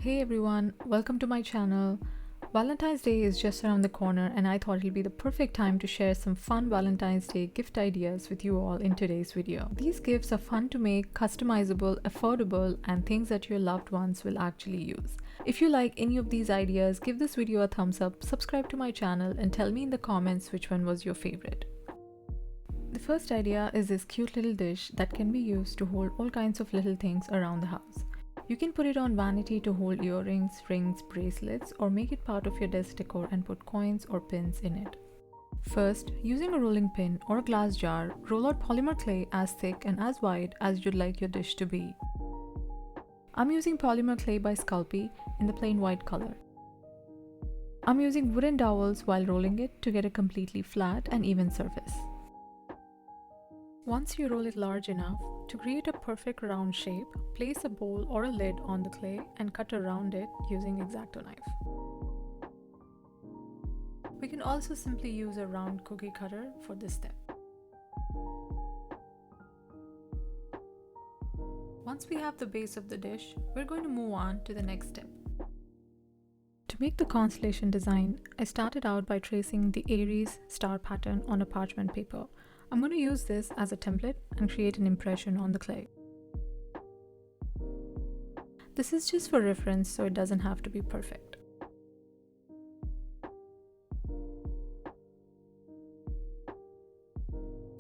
Hey everyone, welcome to my channel. Valentine's Day is just around the corner and I thought it'll be the perfect time to share some fun Valentine's Day gift ideas with you all in today's video. These gifts are fun to make, customizable, affordable, and things that your loved ones will actually use. If you like any of these ideas, give this video a thumbs up, subscribe to my channel, and tell me in the comments which one was your favorite. The first idea is this cute little dish that can be used to hold all kinds of little things around the house. You can put it on vanity to hold earrings, rings, bracelets, or make it part of your desk decor and put coins or pins in it. First, using a rolling pin or a glass jar, roll out polymer clay as thick and as wide as you'd like your dish to be. I'm using polymer clay by Sculpey in the plain white color. I'm using wooden dowels while rolling it to get a completely flat and even surface. Once you roll it large enough, to create a perfect round shape, place a bowl or a lid on the clay and cut around it using X-Acto knife. We can also simply use a round cookie cutter for this step. Once we have the base of the dish, we're going to move on to the next step. To make the constellation design, I started out by tracing the Aries star pattern on a parchment paper. I'm going to use this as a template and create an impression on the clay. This is just for reference, so it doesn't have to be perfect.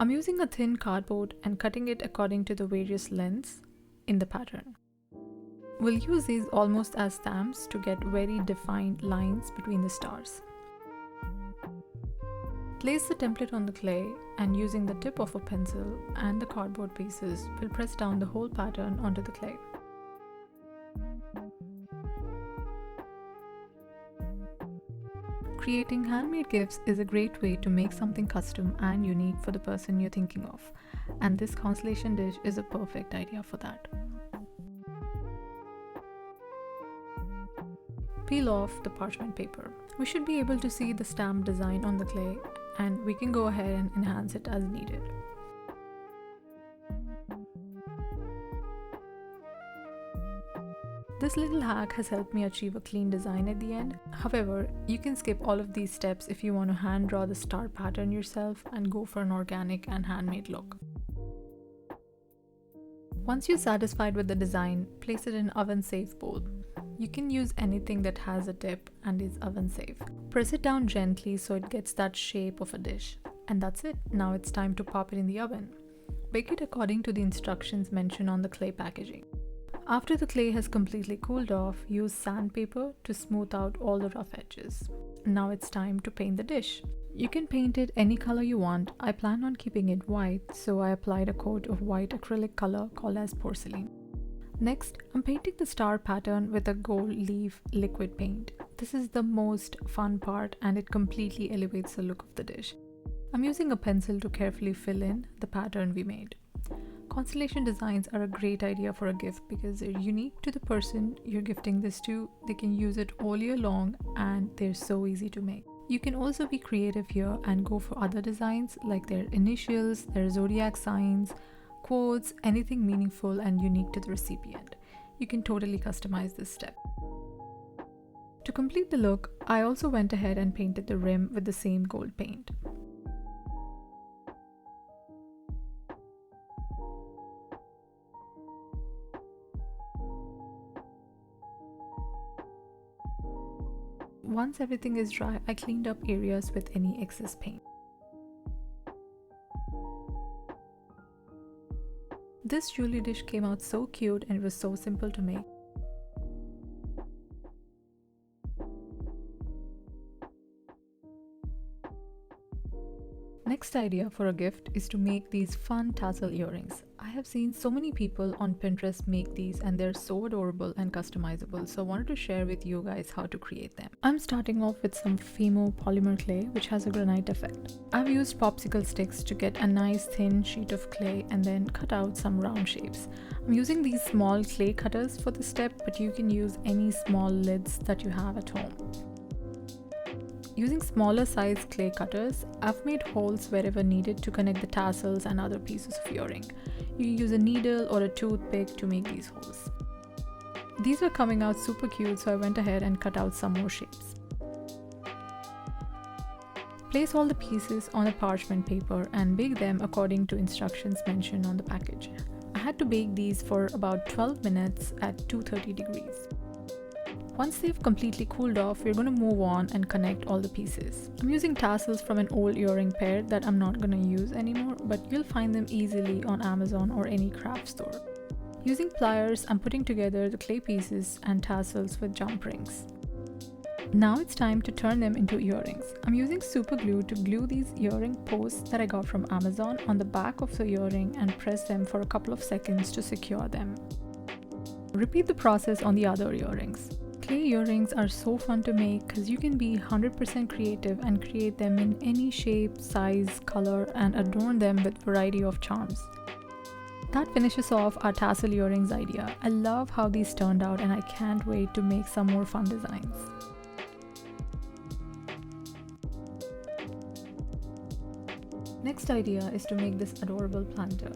I'm using a thin cardboard and cutting it according to the various lengths in the pattern. We'll use these almost as stamps to get very defined lines between the stars. Place the template on the clay and using the tip of a pencil and the cardboard pieces, we'll press down the whole pattern onto the clay. Creating handmade gifts is a great way to make something custom and unique for the person you're thinking of, and this constellation dish is a perfect idea for that. Peel off the parchment paper. We should be able to see the stamp design on the clay, and we can go ahead and enhance it as needed. This little hack has helped me achieve a clean design at the end. However, you can skip all of these steps if you want to hand draw the star pattern yourself and go for an organic and handmade look. Once you're satisfied with the design, place it in an oven-safe bowl. You can use anything that has a tip and is oven safe. Press it down gently so it gets that shape of a dish. And that's it. Now it's time to pop it in the oven. Bake it according to the instructions mentioned on the clay packaging. After the clay has completely cooled off, use sandpaper to smooth out all the rough edges. Now it's time to paint the dish. You can paint it any color you want. I plan on keeping it white, so I applied a coat of white acrylic color called as porcelain. Next, I'm painting the star pattern with a gold leaf liquid paint. This is the most fun part and it completely elevates the look of the dish. I'm using a pencil to carefully fill in the pattern we made. Constellation designs are a great idea for a gift because they're unique to the person you're gifting this to. They can use it all year long and they're so easy to make. You can also be creative here and go for other designs like their initials, their zodiac signs, quotes, anything meaningful and unique to the recipient. You can totally customize this step. To complete the look, I also went ahead and painted the rim with the same gold paint. Once everything is dry, I cleaned up areas with any excess paint. This jewelry dish came out so cute and it was so simple to make. Next idea for a gift is to make these fun tassel earrings. I have seen so many people on Pinterest make these and they're so adorable and customizable, so I wanted to share with you guys how to create them. I'm starting off with some Fimo polymer clay which has a granite effect. I've used popsicle sticks to get a nice thin sheet of clay and then cut out some round shapes. I'm using these small clay cutters for this step, but you can use any small lids that you have at home. Using smaller size clay cutters, I've made holes wherever needed to connect the tassels and other pieces of earring. You can use a needle or a toothpick to make these holes. These were coming out super cute, so I went ahead and cut out some more shapes. Place all the pieces on a parchment paper and bake them according to instructions mentioned on the package. I had to bake these for about 12 minutes at 230 degrees. Once they've completely cooled off, we're going to move on and connect all the pieces. I'm using tassels from an old earring pair that I'm not going to use anymore, but you'll find them easily on Amazon or any craft store. Using pliers, I'm putting together the clay pieces and tassels with jump rings. Now it's time to turn them into earrings. I'm using super glue to glue these earring posts that I got from Amazon on the back of the earring and press them for a couple of seconds to secure them. Repeat the process on the other earrings. Clay earrings are so fun to make because you can be 100% creative and create them in any shape, size, color, and adorn them with variety of charms. That finishes off our tassel earrings idea. I love how these turned out and I can't wait to make some more fun designs. Next idea is to make this adorable planter.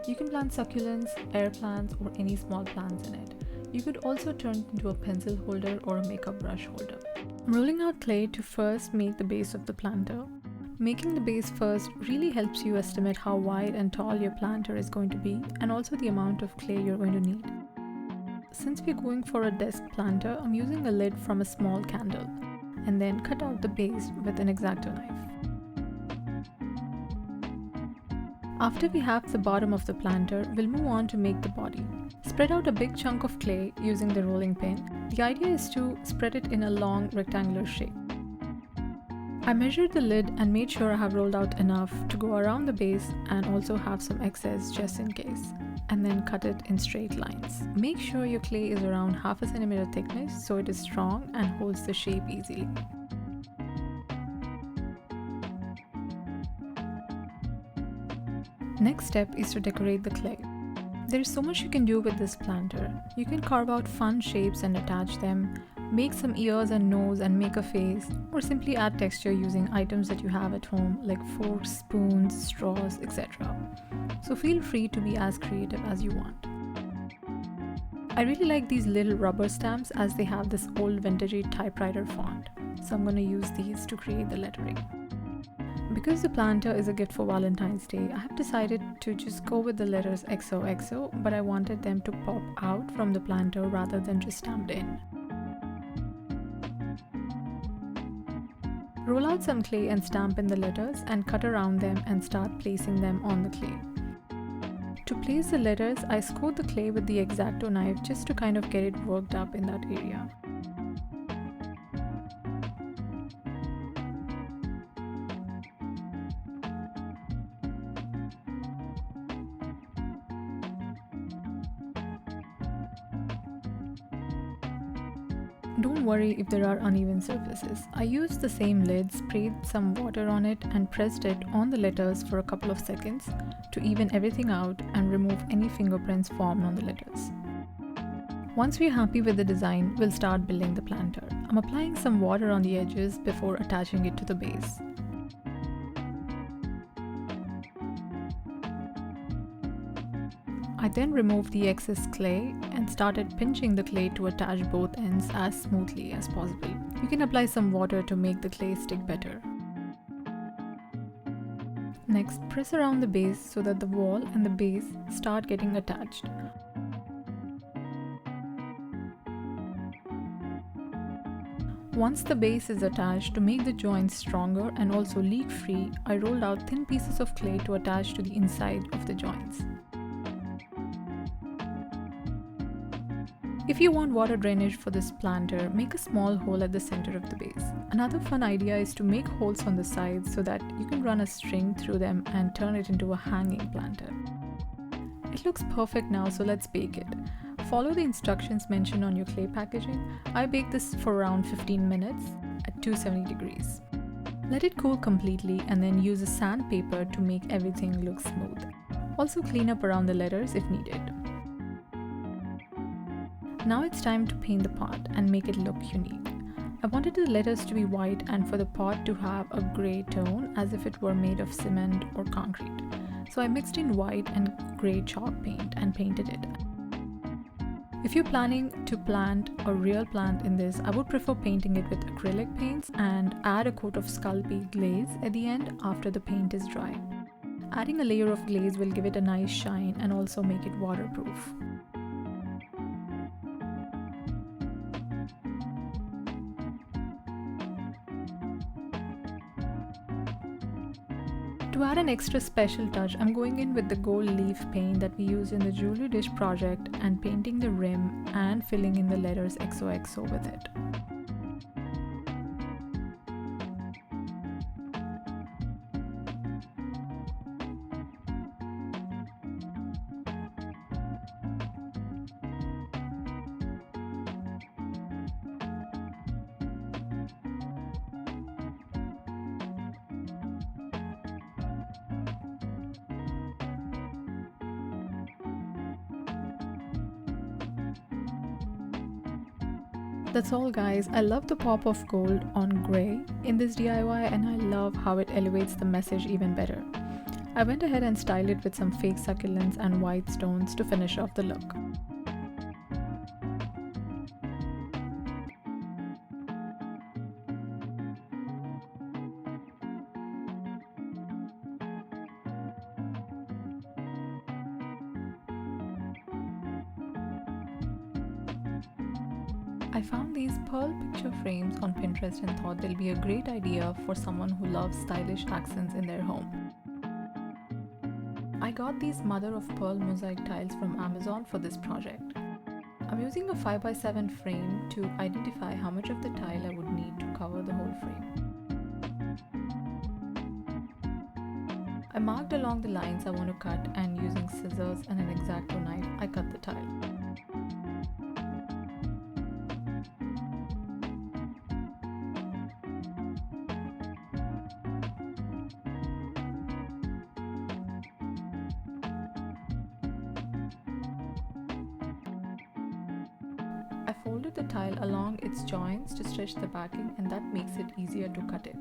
You can plant succulents, air plants, or any small plants in it. You could also turn it into a pencil holder or a makeup brush holder. I'm rolling out clay to first make the base of the planter. Making the base first really helps you estimate how wide and tall your planter is going to be and also the amount of clay you're going to need. Since we're going for a desk planter, I'm using a lid from a small candle and then cut out the base with an X-Acto knife. After we have the bottom of the planter, we'll move on to make the body. Spread out a big chunk of clay using the rolling pin. The idea is to spread it in a long rectangular shape. I measured the lid and made sure I have rolled out enough to go around the base and also have some excess just in case, and then cut it in straight lines. Make sure your clay is around 1/2 centimeter thickness so it is strong and holds the shape easily. Next step is to decorate the clay. There is so much you can do with this planter. You can carve out fun shapes and attach them, make some ears and nose and make a face, or simply add texture using items that you have at home like forks, spoons, straws, etc. So feel free to be as creative as you want. I really like these little rubber stamps as they have this old vintagey typewriter font. So I'm going to use these to create the lettering. Because the planter is a gift for Valentine's Day, I have decided to just go with the letters XOXO, but I wanted them to pop out from the planter rather than just stamped in. Roll out some clay and stamp in the letters and cut around them and start placing them on the clay. To place the letters, I scored the clay with the X-Acto knife just to kind of get it worked up in that area. Don't worry if there are uneven surfaces. I used the same lid, sprayed some water on it and pressed it on the letters for a couple of seconds to even everything out and remove any fingerprints formed on the letters. Once we're happy with the design, we'll start building the planter. I'm applying some water on the edges before attaching it to the base. I then removed the excess clay and started pinching the clay to attach both ends as smoothly as possible. You can apply some water to make the clay stick better. Next, press around the base so that the wall and the base start getting attached. Once the base is attached, to make the joints stronger and also leak-free, I rolled out thin pieces of clay to attach to the inside of the joints. If you want water drainage for this planter, make a small hole at the center of the base. Another fun idea is to make holes on the sides so that you can run a string through them and turn it into a hanging planter. It looks perfect now, so let's bake it. Follow the instructions mentioned on your clay packaging. I baked this for around 15 minutes at 270 degrees. Let it cool completely and then use a sandpaper to make everything look smooth. Also clean up around the letters if needed. Now it's time to paint the pot and make it look unique. I wanted the letters to be white and for the pot to have a grey tone as if it were made of cement or concrete. So I mixed in white and grey chalk paint and painted it. If you're planning to plant a real plant in this, I would prefer painting it with acrylic paints and add a coat of Sculpey glaze at the end after the paint is dry. Adding a layer of glaze will give it a nice shine and also make it waterproof. To add an extra special touch, I'm going in with the gold leaf paint that we used in the jewelry dish project and painting the rim and filling in the letters XOXO with it. That's all guys, I love the pop of gold on grey in this DIY and I love how it elevates the message even better. I went ahead and styled it with some fake succulents and white stones to finish off the look. I found these pearl picture frames on Pinterest and thought they'll be a great idea for someone who loves stylish accents in their home. I got these mother of pearl mosaic tiles from Amazon for this project. I'm using a 5x7 frame to identify how much of the tile I would need to cover the whole frame. I marked along the lines I want to cut and using scissors and an X-Acto knife, I cut the tile. I folded the tile along its joints to stretch the backing and that makes it easier to cut it.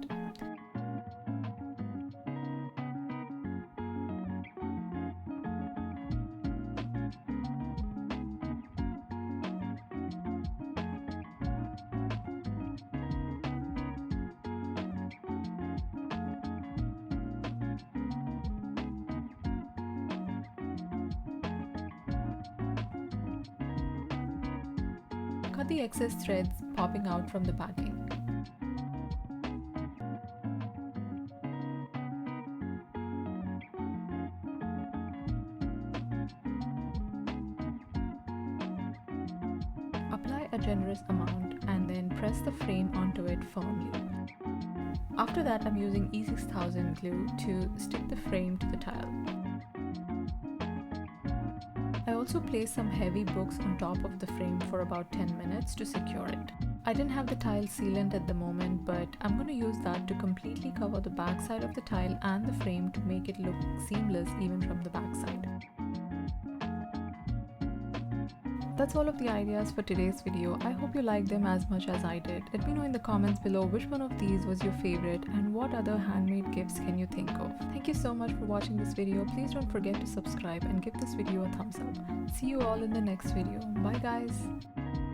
Cut the excess threads popping out from the backing. Apply a generous amount and then press the frame onto it firmly. After that, I'm using E6000 glue to stick the frame to the tile. I also placed some heavy books on top of the frame for about 10 minutes to secure it. I didn't have the tile sealant at the moment, but I'm going to use that to completely cover the back side of the tile and the frame to make it look seamless even from the back side. That's all of the ideas for today's video. I hope you liked them as much as I did. Let me know in the comments below which one of these was your favorite and what other handmade gifts can you think of. Thank you so much for watching this video. Please don't forget to subscribe and give this video a thumbs up. See you all in the next video. Bye guys!